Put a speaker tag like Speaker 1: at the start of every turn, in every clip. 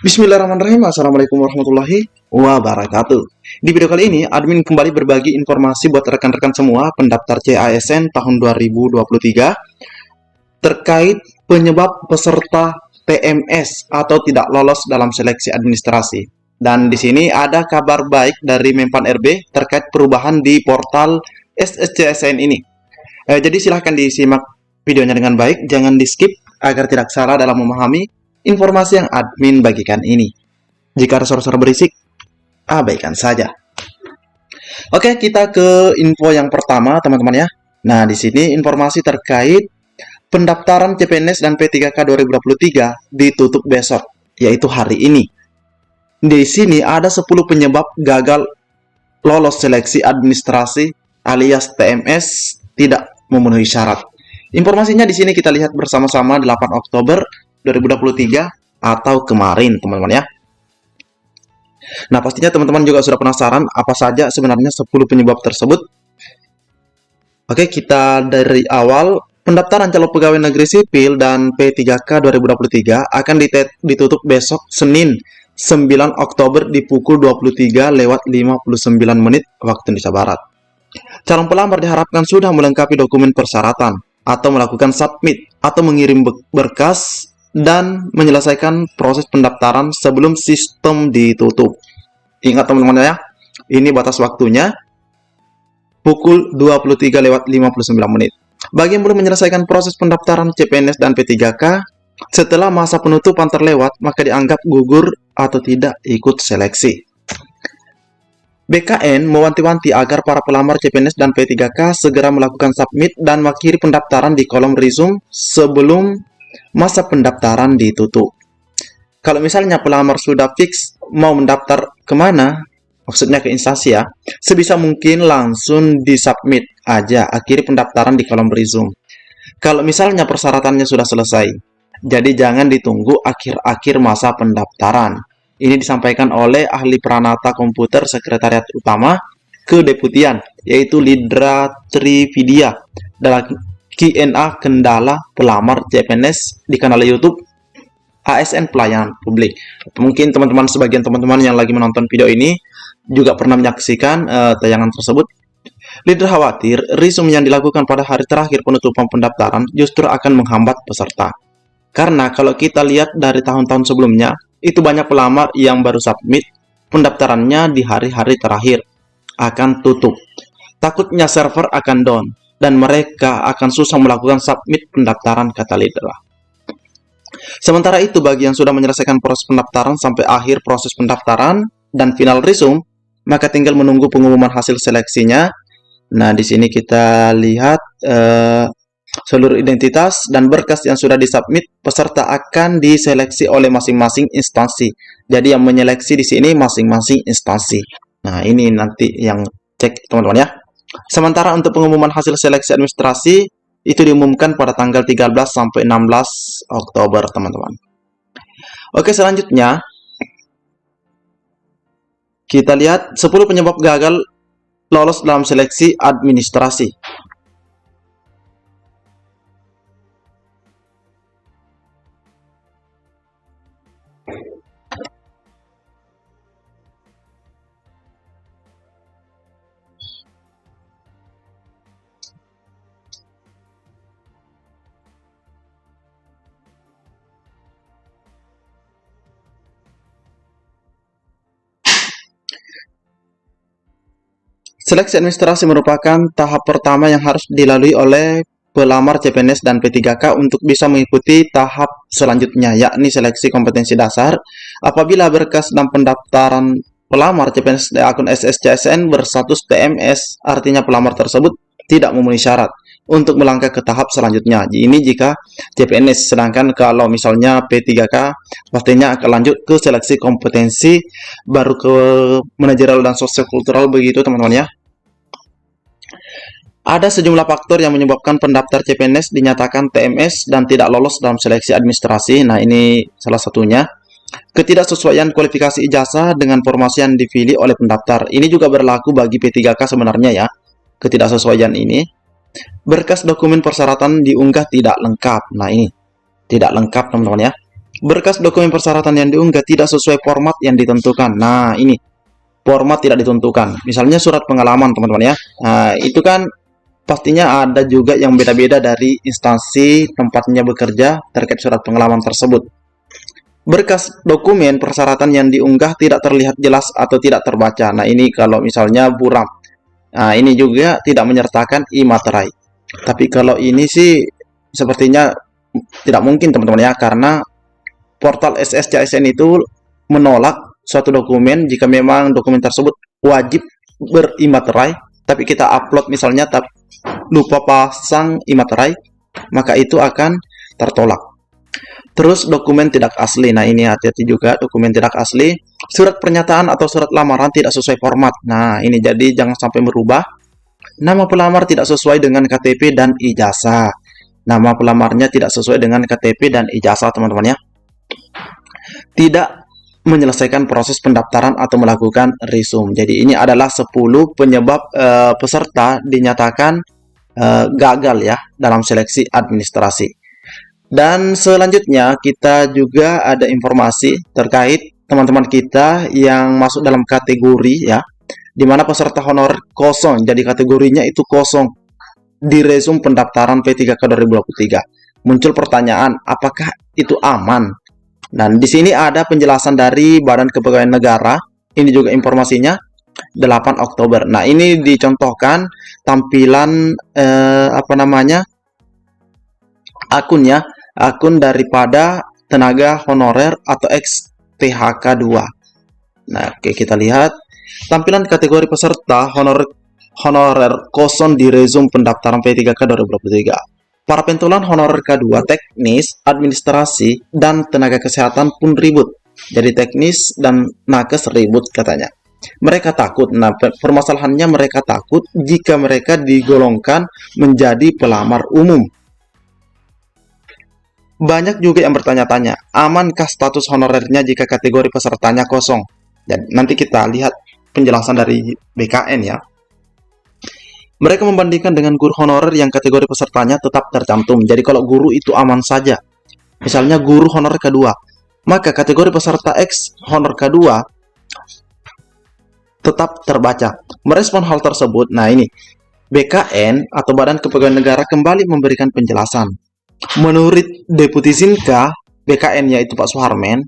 Speaker 1: Bismillahirrahmanirrahim. Assalamualaikum warahmatullahi wabarakatuh. Di video kali ini, admin kembali berbagi informasi buat rekan-rekan semua pendaftar CASN tahun 2023 terkait penyebab peserta TMS atau tidak lolos dalam seleksi administrasi. Dan di sini ada kabar baik dari Menpan RB terkait perubahan di portal SSCSN ini. Jadi silahkan disimak videonya dengan baik, jangan di-skip agar tidak salah dalam memahami informasi yang admin bagikan ini. Jika ada suara-suara berisik, abaikan saja. Oke, kita ke info yang pertama, teman-teman ya. Nah, di sini informasi terkait pendaftaran CPNS dan P3K 2023 ditutup besok, yaitu hari ini. Di sini ada 10 penyebab gagal lolos seleksi administrasi alias TMS tidak memenuhi syarat. Informasinya di sini kita lihat bersama-sama 8 Oktober 2023 atau kemarin, teman-teman ya. Nah, pastinya teman-teman juga sudah penasaran apa saja sebenarnya 10 penyebab tersebut. Oke, kita dari awal. Pendaftaran calon pegawai negeri sipil dan P3K 2023 akan ditutup besok Senin 9 Oktober di pukul 23:59 waktu Indonesia Barat. Calon pelamar diharapkan sudah melengkapi dokumen persyaratan atau melakukan submit atau mengirim berkas dan menyelesaikan proses pendaftaran sebelum sistem ditutup. Ingat teman-teman ya, ini batas waktunya pukul 23:59. Bagi yang belum menyelesaikan proses pendaftaran CPNS dan P3K setelah masa penutupan terlewat, maka dianggap gugur atau tidak ikut seleksi. BKN mewanti-wanti agar para pelamar CPNS dan P3K segera melakukan submit dan mengakhiri pendaftaran di kolom resume sebelum masa pendaftaran ditutup. Kalau misalnya pelamar sudah fix mau mendaftar kemana, maksudnya ke instansi ya, sebisa mungkin langsung disubmit aja, akhiri pendaftaran di kolom resume. Kalau misalnya persyaratannya sudah selesai, jadi jangan ditunggu akhir-akhir masa pendaftaran. Ini disampaikan oleh ahli Pranata Komputer Sekretariat Utama Kedeputian, yaitu Lidra Trividia, dalam Q&A kendala pelamar CPNS di kanal YouTube ASN Pelayanan Publik. Mungkin teman-teman, sebagian teman-teman yang lagi menonton video ini juga pernah menyaksikan tayangan tersebut. Lidra khawatir resume yang dilakukan pada hari terakhir penutupan pendaftaran justru akan menghambat peserta. Karena kalau kita lihat dari tahun-tahun sebelumnya, itu banyak pelamar yang baru submit pendaftarannya di hari-hari terakhir akan tutup. Takutnya server akan down dan mereka akan susah melakukan submit pendaftaran, kata Lidra. Sementara itu, bagi yang sudah menyelesaikan proses pendaftaran sampai akhir proses pendaftaran dan final resume, maka tinggal menunggu pengumuman hasil seleksinya. Nah, di sini kita lihat seluruh identitas dan berkas yang sudah disubmit peserta akan diseleksi oleh masing-masing instansi. Jadi yang menyeleksi di sini masing-masing instansi. Nah, ini nanti yang cek teman-teman ya. Sementara untuk pengumuman hasil seleksi administrasi itu diumumkan pada tanggal 13 sampai 16 Oktober, teman-teman. Oke, selanjutnya kita lihat 10 penyebab gagal lolos dalam seleksi administrasi. Seleksi administrasi merupakan tahap pertama yang harus dilalui oleh pelamar CPNS dan P3K untuk bisa mengikuti tahap selanjutnya, yakni seleksi kompetensi dasar. Apabila berkas dan pendaftaran pelamar CPNS dari akun SSCSN berstatus TMS, artinya pelamar tersebut tidak memenuhi syarat untuk melangkah ke tahap selanjutnya. Ini jika CPNS, sedangkan kalau misalnya P3K pastinya akan lanjut ke seleksi kompetensi, baru ke manajerial dan sosiokultural, begitu teman-teman ya. Ada sejumlah faktor yang menyebabkan pendaftar CPNS dinyatakan TMS dan tidak lolos dalam seleksi administrasi. Nah, ini salah satunya. Ketidaksesuaian kualifikasi ijazah dengan formasi yang dipilih oleh pendaftar. Ini juga berlaku bagi P3K sebenarnya ya. Ketidaksesuaian ini. Berkas dokumen persyaratan diunggah tidak lengkap. Nah, ini tidak lengkap teman-teman ya. Berkas dokumen persyaratan yang diunggah tidak sesuai format yang ditentukan. Nah, ini format tidak ditentukan. Misalnya surat pengalaman, teman-teman ya. Nah, itu kan pastinya ada juga yang beda-beda dari instansi tempatnya bekerja terkait surat pengalaman tersebut. Berkas dokumen persyaratan yang diunggah tidak terlihat jelas atau tidak terbaca. Nah, ini kalau misalnya buram. Nah, ini juga tidak menyertakan e-materai. Tapi kalau ini sih sepertinya tidak mungkin, teman-teman ya, karena portal SSCASN itu menolak suatu dokumen jika memang dokumen tersebut wajib berimaterai, tapi kita upload misalnya lupa pasang imaterai, maka itu akan tertolak. Terus dokumen tidak asli. Nah, ini hati-hati juga, dokumen tidak asli. Surat pernyataan atau surat lamaran tidak sesuai format. Nah, ini jadi jangan sampai berubah. Nama pelamar tidak sesuai dengan KTP dan ijazah. Nama pelamarnya tidak sesuai dengan KTP dan ijazah, teman-teman ya. Tidak menyelesaikan proses pendaftaran atau melakukan resume. Jadi ini adalah 10 penyebab peserta dinyatakan gagal ya dalam seleksi administrasi. Dan selanjutnya kita juga ada informasi terkait teman-teman kita yang masuk dalam kategori ya, di mana peserta honorer kosong. Jadi kategorinya itu kosong di resume pendaftaran P3K 2023. Muncul pertanyaan, apakah itu aman? Dan di sini ada penjelasan dari Badan Kepegawaian Negara. Ini juga informasinya 8 Oktober. Nah, ini dicontohkan tampilan akunnya, akun daripada tenaga honorer atau ex-PHK 2. Nah, oke, kita lihat tampilan kategori peserta honorer kosong di resume pendaftaran P3K 2023. Para pentolan honorer K2 teknis, administrasi, dan tenaga kesehatan pun ribut. Jadi teknis dan nakes ribut katanya. Mereka takut. Nah, permasalahannya mereka takut jika mereka digolongkan menjadi pelamar umum. Banyak juga yang bertanya-tanya, amankah status honorernya jika kategori pesertanya kosong? Dan nanti kita lihat penjelasan dari BKN ya. Mereka membandingkan dengan guru honorer yang kategori pesertanya tetap tercantum. Jadi kalau guru itu aman saja. Misalnya guru honorer K2, maka kategori peserta X honor K2 tetap terbaca. Merespon hal tersebut, nah ini, BKN atau Badan Kepegawaian Negara kembali memberikan penjelasan. Menurut Deputi Zinka, BKN yaitu Pak Suharmen,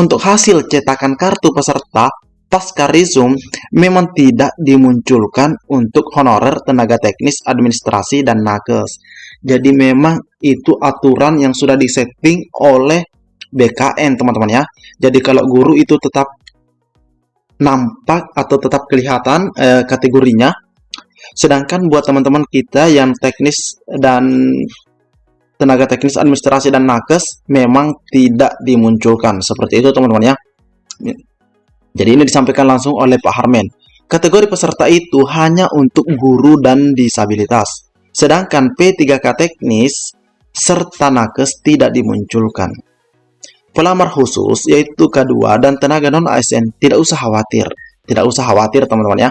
Speaker 1: untuk hasil cetakan kartu peserta pasca resume memang tidak dimunculkan untuk honorer tenaga teknis, administrasi, dan nakes. Jadi memang itu aturan yang sudah disetting oleh BKN, teman-teman ya. Jadi kalau guru itu tetap nampak atau tetap kelihatan kategorinya. Sedangkan buat teman-teman kita yang teknis dan tenaga teknis, administrasi, dan nakes memang tidak dimunculkan. Seperti itu, teman-teman ya. Jadi ini disampaikan langsung oleh Pak Harmen. Kategori peserta itu hanya untuk guru dan disabilitas. Sedangkan P3K teknis serta nakes tidak dimunculkan. Pelamar khusus yaitu K2 dan tenaga non-ASN tidak usah khawatir. Tidak usah khawatir, teman-teman ya.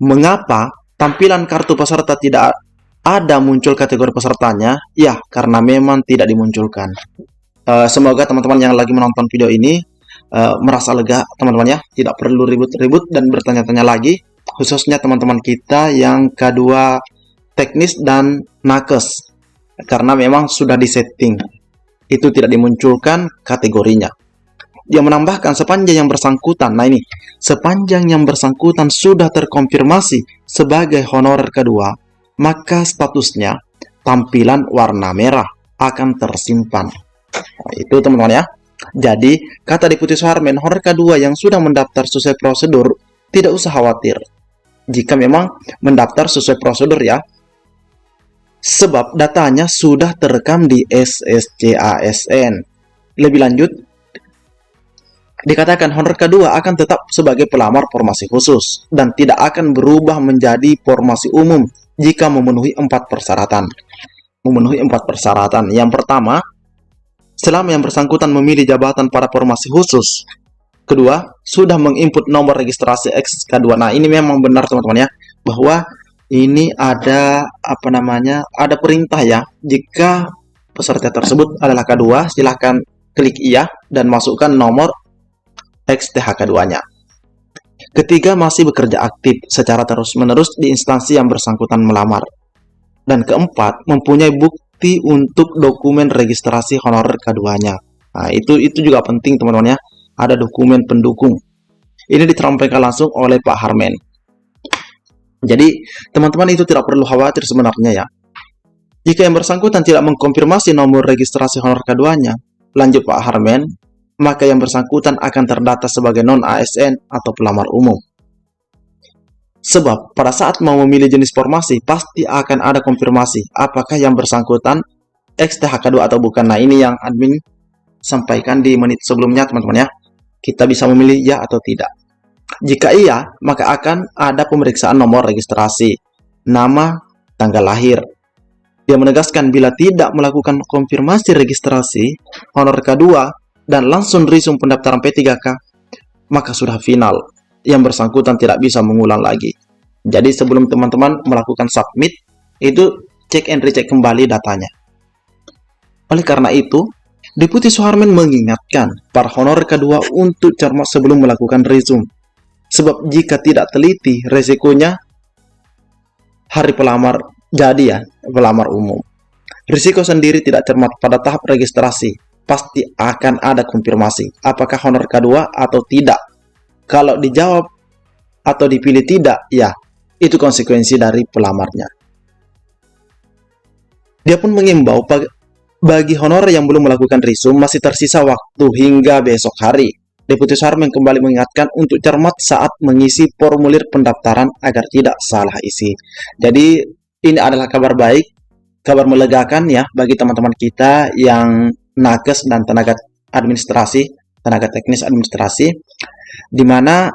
Speaker 1: Mengapa tampilan kartu peserta tidak ada muncul kategori pesertanya? Ya, karena memang tidak dimunculkan. Semoga teman-teman yang lagi menonton video ini merasa lega, teman-teman ya. Tidak perlu ribut-ribut dan bertanya-tanya lagi, khususnya teman-teman kita yang K2 teknis dan nakes, karena memang sudah disetting, itu tidak dimunculkan kategorinya. Dia menambahkan sepanjang yang bersangkutan, nah ini, sepanjang yang bersangkutan sudah terkonfirmasi sebagai honorer K2, maka statusnya tampilan warna merah akan tersimpan. Nah, itu teman-teman ya. Jadi, kata Deputi Suharmen, honorer K2 yang sudah mendaftar sesuai prosedur, tidak usah khawatir. Jika memang mendaftar sesuai prosedur ya. Sebab datanya sudah terekam di SSCASN. Lebih lanjut, dikatakan honorer K2 akan tetap sebagai pelamar formasi khusus dan tidak akan berubah menjadi formasi umum jika memenuhi 4 persyaratan. Memenuhi 4 persyaratan. Yang pertama, selama yang bersangkutan memilih jabatan pada formasi khusus. Kedua, sudah menginput nomor registrasi K2. Nah, ini memang benar teman-teman ya, bahwa ini ada ada perintah ya. Jika peserta tersebut adalah K2, silahkan klik iya dan masukkan nomor XTHK2-nya. Ketiga, masih bekerja aktif secara terus-menerus di instansi yang bersangkutan melamar. Dan keempat, mempunyai bukti untuk dokumen registrasi honorer K2-nya. Nah, itu juga penting teman-teman ya. Ada dokumen pendukung. Ini ditampilkan langsung oleh Pak Harmen. Jadi, teman-teman itu tidak perlu khawatir sebenarnya ya. Jika yang bersangkutan tidak mengkonfirmasi nomor registrasi honorer K2-nya, lanjut Pak Harmen, maka yang bersangkutan akan terdata sebagai non-ASN atau pelamar umum. Sebab pada saat mau memilih jenis formasi, pasti akan ada konfirmasi apakah yang bersangkutan XTHK2 atau bukan. Nah, ini yang admin sampaikan di menit sebelumnya teman-teman ya. Kita bisa memilih ya atau tidak. Jika iya, maka akan ada pemeriksaan nomor registrasi, nama, tanggal lahir. Dia menegaskan bila tidak melakukan konfirmasi registrasi honorer K2 dan langsung resume pendaftaran P3K, maka sudah final. Yang bersangkutan tidak bisa mengulang lagi. Jadi sebelum teman-teman melakukan submit, itu cek and recheck kembali datanya. Oleh karena itu, Deputi Suharmen mengingatkan para honorer K2 untuk cermat sebelum melakukan resume. Sebab jika tidak teliti, resikonya hari pelamar jadi ya, pelamar umum. Risiko sendiri tidak cermat pada tahap registrasi, pasti akan ada konfirmasi apakah honorer K2 atau tidak. Kalau dijawab atau dipilih tidak, ya itu konsekuensi dari pelamarnya. Dia pun mengimbau bagi honorer yang belum melakukan resume masih tersisa waktu hingga besok hari. Deputi Suharmen kembali mengingatkan untuk cermat saat mengisi formulir pendaftaran agar tidak salah isi. Jadi ini adalah kabar baik, kabar melegakan ya bagi teman-teman kita yang nakes dan tenaga administrasi, tenaga teknis administrasi, di mana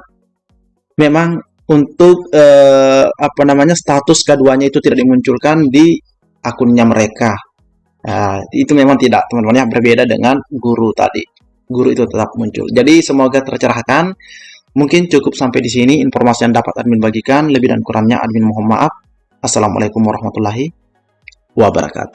Speaker 1: memang untuk status K2-nya itu tidak dimunculkan di akunnya mereka. Itu memang tidak teman-teman ya, berbeda dengan guru tadi. Guru itu tetap muncul. Jadi semoga tercerahkan. Mungkin cukup sampai di sini informasi yang dapat admin bagikan. Lebih dan kurangnya admin mohon maaf. Assalamualaikum warahmatullahi wabarakatuh.